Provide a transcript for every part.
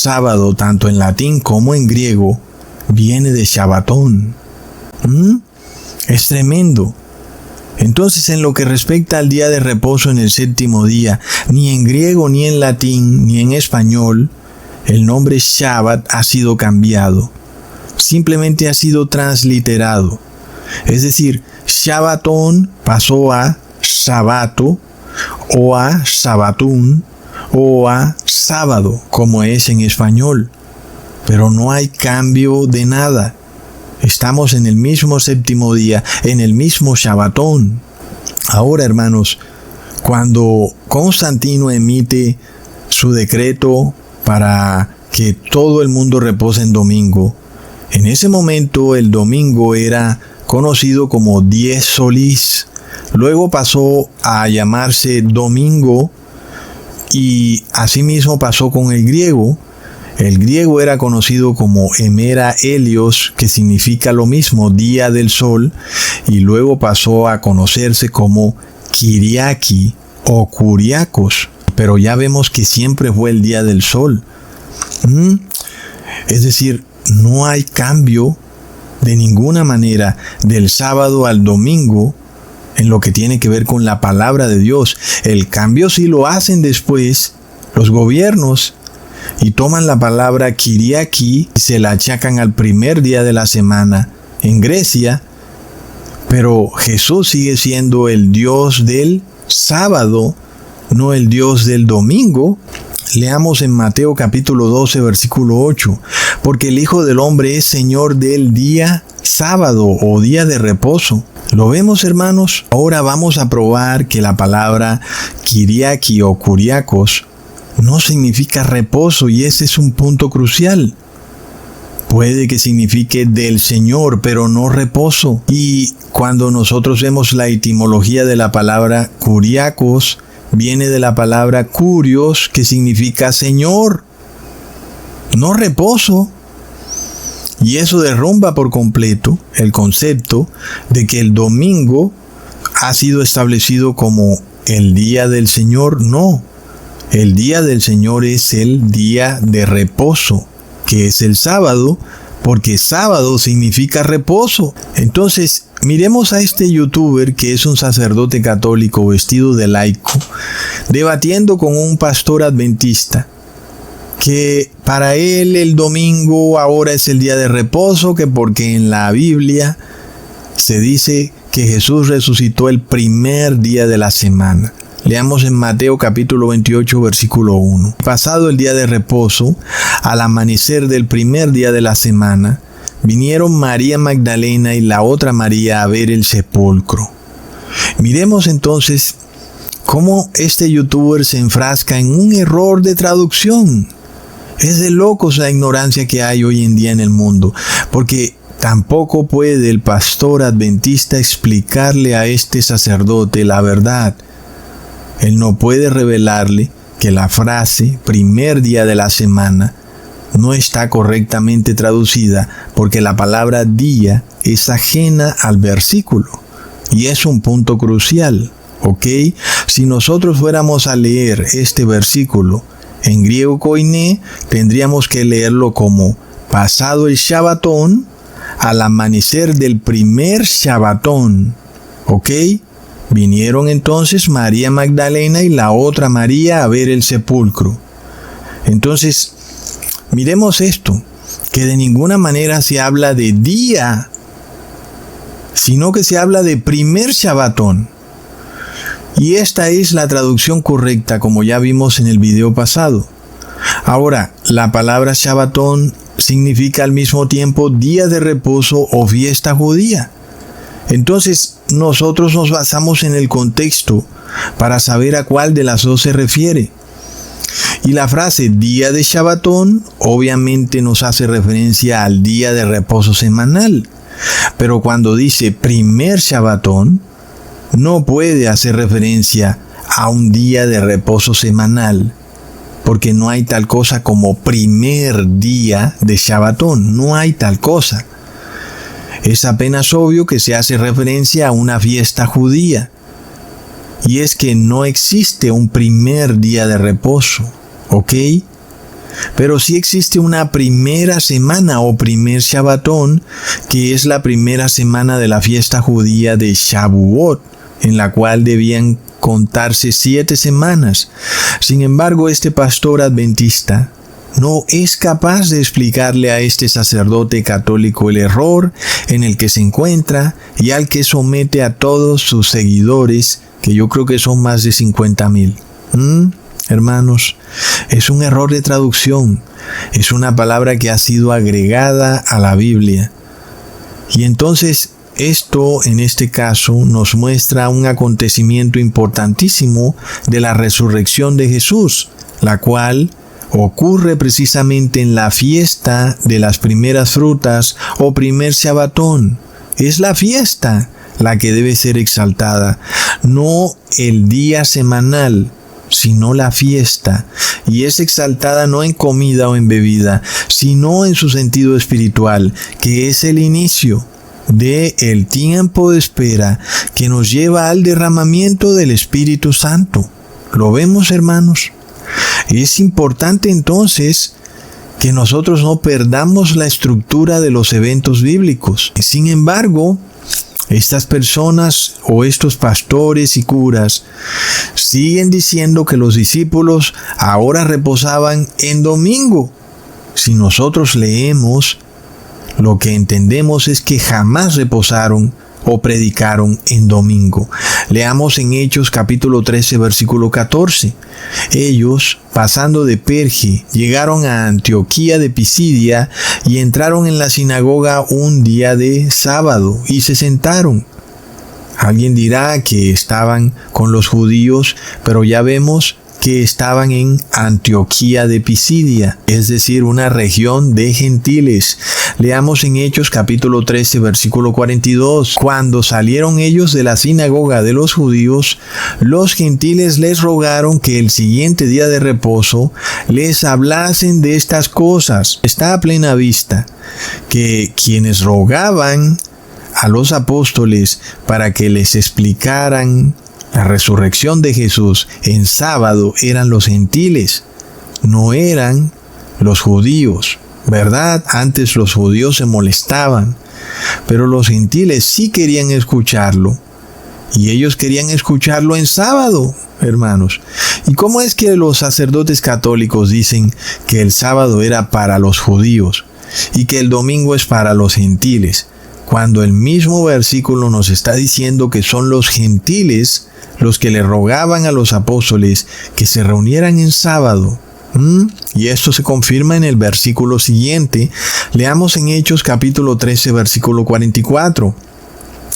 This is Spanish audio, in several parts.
sábado, tanto en latín como en griego, viene de Shabbatón. Es tremendo. Entonces, en lo que respecta al día de reposo en el séptimo día, ni en griego, ni en latín, ni en español, el nombre Shabbat ha sido cambiado. Simplemente ha sido transliterado. Es decir, Shabbatón pasó a Sabato, o a Sabatún, o a sábado, como es en español. Pero no hay cambio de nada. Estamos en el mismo séptimo día, en el mismo Shabbatón. Ahora, hermanos, cuando Constantino emite su decreto para que todo el mundo repose en domingo, en ese momento el domingo era conocido como Dies Solis. Luego pasó a llamarse domingo y asimismo pasó con el griego. El griego era conocido como Hemera Helios, que significa lo mismo, día del sol, y luego pasó a conocerse como Kyriaki o Kuriakos, pero ya vemos que siempre fue el día del sol. Es decir, no hay cambio de ninguna manera del sábado al domingo en lo que tiene que ver con la palabra de Dios. El cambio sí lo hacen después los gobiernos y toman la palabra Kyriaki y se la achacan al primer día de la semana en Grecia, pero Jesús sigue siendo el Dios del sábado, no el Dios del domingo. Leamos en Mateo capítulo 12, versículo 8, porque el Hijo del Hombre es Señor del día sábado o día de reposo. ¿Lo vemos, hermanos? Ahora vamos a probar que la palabra Kyriaki o Kuriakos no significa reposo, y ese es un punto crucial. Puede que signifique del Señor, pero no reposo. Y cuando nosotros vemos la etimología de la palabra Kuriakos, viene de la palabra Kurios, que significa Señor, no reposo. Y eso derrumba por completo el concepto de que el domingo ha sido establecido como el día del Señor. No. El día del Señor es el día de reposo, que es el sábado, porque sábado significa reposo. Entonces, miremos a este youtuber que es un sacerdote católico vestido de laico, debatiendo con un pastor adventista, que para él el domingo ahora es el día de reposo, que porque en la Biblia se dice que Jesús resucitó el primer día de la semana. Leamos en Mateo capítulo 28, versículo 1. Pasado el día de reposo, al amanecer del primer día de la semana, vinieron María Magdalena y la otra María a ver el sepulcro. Miremos entonces cómo este youtuber se enfrasca en un error de traducción. Es de locos la ignorancia que hay hoy en día en el mundo, porque tampoco puede el pastor adventista explicarle a este sacerdote la verdad. Él no puede revelarle que la frase primer día de la semana no está correctamente traducida, porque la palabra día es ajena al versículo. Y es un punto crucial, ¿ok? Si nosotros fuéramos a leer este versículo en griego koiné, tendríamos que leerlo como pasado el Shabbatón, al amanecer del primer Shabbatón, ¿ok? Vinieron entonces María Magdalena y la otra María a ver el sepulcro. Entonces, miremos esto, que de ninguna manera se habla de día, sino que se habla de primer Shabbatón. Y esta es la traducción correcta, como ya vimos en el video pasado. Ahora, la palabra Shabbatón significa al mismo tiempo día de reposo o fiesta judía. Entonces, nosotros nos basamos en el contexto para saber a cuál de las dos se refiere. Y la frase día de Shabbatón obviamente nos hace referencia al día de reposo semanal. Pero cuando dice primer Shabbatón, no puede hacer referencia a un día de reposo semanal, porque no hay tal cosa como primer día de Shabbatón, no hay tal cosa. Es apenas obvio que se hace referencia a una fiesta judía, y es que no existe un primer día de reposo, ¿ok? Pero sí existe una primera semana o primer Shabbatón, que es la primera semana de la fiesta judía de Shavuot, en la cual debían contarse 7 semanas. Sin embargo, este pastor adventista no es capaz de explicarle a este sacerdote católico el error en el que se encuentra y al que somete a todos sus seguidores, que yo creo que son más de 50,000. Hermanos, es un error de traducción. Es una palabra que ha sido agregada a la Biblia. Y entonces, esto, en este caso, nos muestra un acontecimiento importantísimo de la resurrección de Jesús, la cual ocurre precisamente en la fiesta de las primeras frutas o primer Shabbatón. Es la fiesta la que debe ser exaltada, no el día semanal, sino la fiesta, y es exaltada no en comida o en bebida, sino en su sentido espiritual, que es el inicio de el tiempo de espera que nos lleva al derramamiento del Espíritu Santo. ¿Lo vemos, hermanos? Es importante entonces que nosotros no perdamos la estructura de los eventos bíblicos. Sin embargo, estas personas o estos pastores y curas siguen diciendo que los discípulos ahora reposaban en domingo. Si nosotros leemos, lo que entendemos es que jamás reposaron o predicaron en domingo. Leamos en Hechos capítulo 13, versículo 14. Ellos, pasando de Perge, llegaron a Antioquía de Pisidia y entraron en la sinagoga un día de sábado y se sentaron. Alguien dirá que estaban con los judíos, pero ya vemos que estaban en Antioquía de Pisidia, es decir, una región de gentiles. Leamos en Hechos capítulo 13, versículo 42. Cuando salieron ellos de la sinagoga de los judíos, los gentiles les rogaron que el siguiente día de reposo les hablasen de estas cosas. Está a plena vista que quienes rogaban a los apóstoles para que les explicaran la resurrección de Jesús en sábado eran los gentiles, no eran los judíos, ¿verdad? Antes los judíos se molestaban, pero los gentiles sí querían escucharlo, y ellos querían escucharlo en sábado, hermanos. ¿Y cómo es que los sacerdotes católicos dicen que el sábado era para los judíos y que el domingo es para los gentiles, cuando el mismo versículo nos está diciendo que son los gentiles los que le rogaban a los apóstoles que se reunieran en sábado? Y esto se confirma en el versículo siguiente. Leamos en Hechos capítulo 13, versículo 44.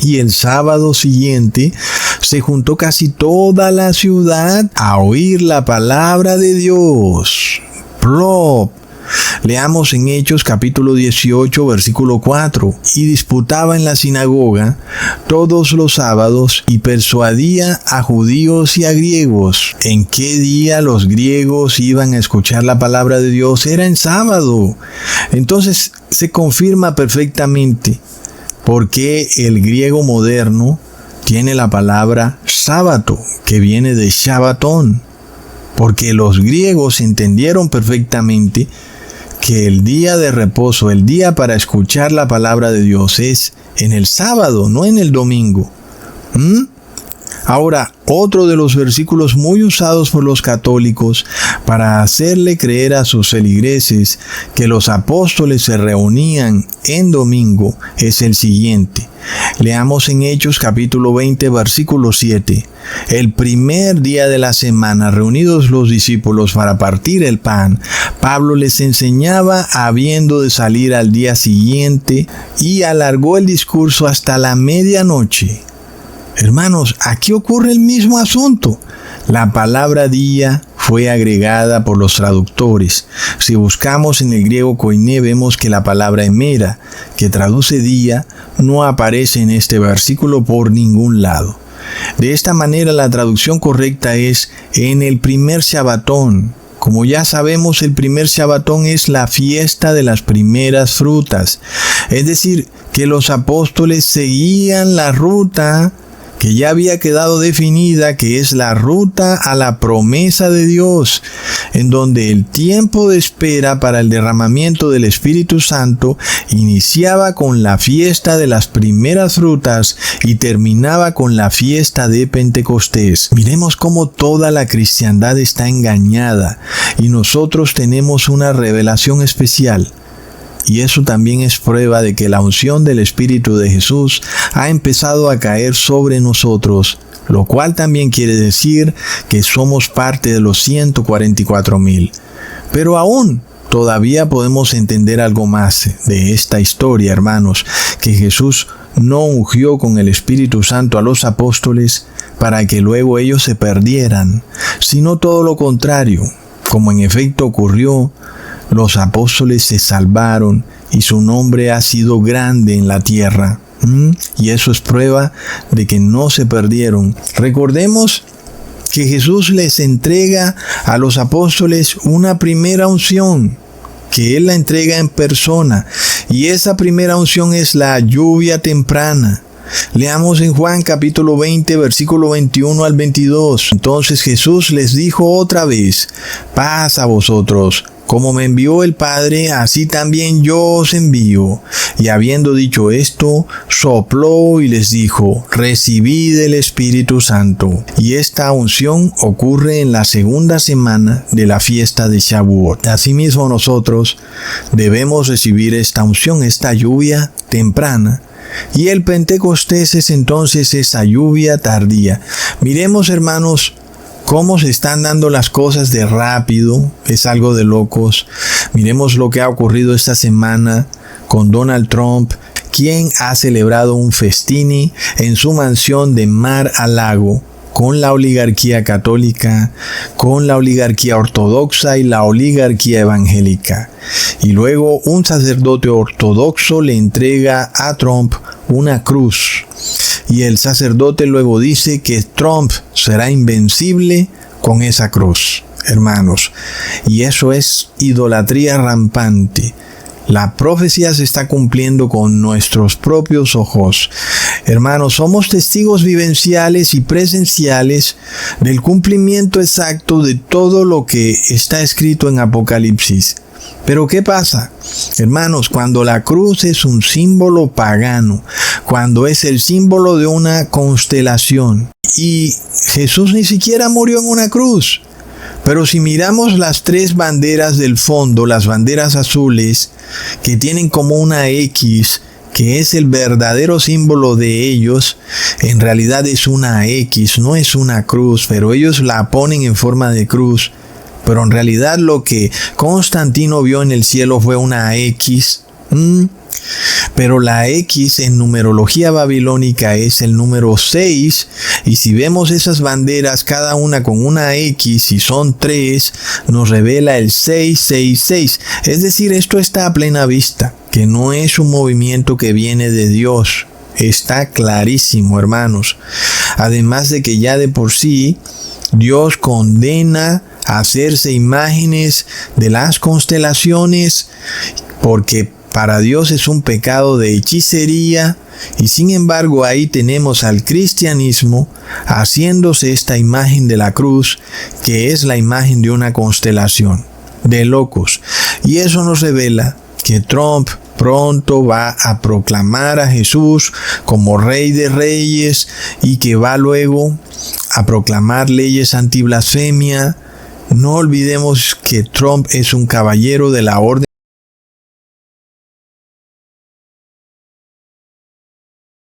Y el sábado siguiente se juntó casi toda la ciudad a oír la palabra de Dios. ¡Plop! Leamos en Hechos capítulo 18, versículo 4. Y disputaba en la sinagoga todos los sábados y persuadía a judíos y a griegos. ¿En qué día los griegos iban a escuchar la palabra de Dios? Era en sábado. Entonces se confirma perfectamente por qué el griego moderno tiene la palabra sábado, que viene de Shabbatón. Porque los griegos entendieron perfectamente que el día de reposo, el día para escuchar la palabra de Dios es en el sábado, no en el domingo. Ahora, otro de los versículos muy usados por los católicos para hacerle creer a sus feligreses que los apóstoles se reunían en domingo es el siguiente. Leamos en Hechos capítulo 20, versículo 7. El primer día de la semana, reunidos los discípulos para partir el pan, Pablo les enseñaba habiendo de salir al día siguiente y alargó el discurso hasta la medianoche. Hermanos, aquí ocurre el mismo asunto. La palabra día fue agregada por los traductores. Si buscamos en el griego koiné, vemos que la palabra emera, que traduce día, no aparece en este versículo por ningún lado. De esta manera, la traducción correcta es en el primer Shabbatón. Como ya sabemos, el primer Shabbatón es la fiesta de las primeras frutas. Es decir, que los apóstoles seguían la ruta que ya había quedado definida, que es la ruta a la promesa de Dios, en donde el tiempo de espera para el derramamiento del Espíritu Santo iniciaba con la fiesta de las primeras frutas y terminaba con la fiesta de Pentecostés. Miremos cómo toda la cristiandad está engañada y nosotros tenemos una revelación especial. Y eso también es prueba de que la unción del Espíritu de Jesús ha empezado a caer sobre nosotros, lo cual también quiere decir que somos parte de los 144,000. Pero aún todavía podemos entender algo más de esta historia, hermanos, que Jesús no ungió con el Espíritu Santo a los apóstoles para que luego ellos se perdieran, sino todo lo contrario, como en efecto ocurrió. Los apóstoles se salvaron y su nombre ha sido grande en la tierra. Y eso es prueba de que no se perdieron. Recordemos que Jesús les entrega a los apóstoles una primera unción, que Él la entrega en persona. Y esa primera unción es la lluvia temprana. Leamos en Juan capítulo 20, versículo 21 al 22. Entonces Jesús les dijo otra vez: paz a vosotros. Como me envió el Padre, así también yo os envío. Y habiendo dicho esto, sopló y les dijo: recibid el Espíritu Santo. Y esta unción ocurre en la segunda semana de la fiesta de Shavuot. Asimismo nosotros debemos recibir esta unción, esta lluvia temprana. Y el Pentecostés es entonces esa lluvia tardía. Miremos, hermanos, cómo se están dando las cosas de rápido. Es algo de locos. Miremos lo que ha ocurrido esta semana con Donald Trump, quien ha celebrado un festín en su mansión de Mar-a-Lago con la oligarquía católica, con la oligarquía ortodoxa y la oligarquía evangélica. Y luego un sacerdote ortodoxo le entrega a Trump una cruz. Y el sacerdote luego dice que Trump será invencible con esa cruz, hermanos. Y eso es idolatría rampante. La profecía se está cumpliendo con nuestros propios ojos. Hermanos, somos testigos vivenciales y presenciales del cumplimiento exacto de todo lo que está escrito en Apocalipsis. Pero ¿qué pasa? Hermanos, cuando la cruz es un símbolo pagano, cuando es el símbolo de una constelación, y Jesús ni siquiera murió en una cruz. Pero si miramos las tres banderas del fondo, las banderas azules, que tienen como una X, que es el verdadero símbolo de ellos, en realidad es una X, no es una cruz, pero ellos la ponen en forma de cruz. Pero en realidad lo que Constantino vio en el cielo fue una X. Pero la X en numerología babilónica es el número 6. Y si vemos esas banderas, cada una con una X, y son 3, nos revela el 666. Es decir, esto está a plena vista, que no es un movimiento que viene de Dios. Está clarísimo, hermanos. Además de que ya de por sí, Dios condena a hacerse imágenes de las constelaciones, porque para Dios es un pecado de hechicería, y sin embargo ahí tenemos al cristianismo haciéndose esta imagen de la cruz, que es la imagen de una constelación. De locos. Y eso nos revela que Trump pronto va a proclamar a Jesús como Rey de Reyes, y que va luego a proclamar leyes antiblasfemia. No olvidemos que Trump es un caballero de la orden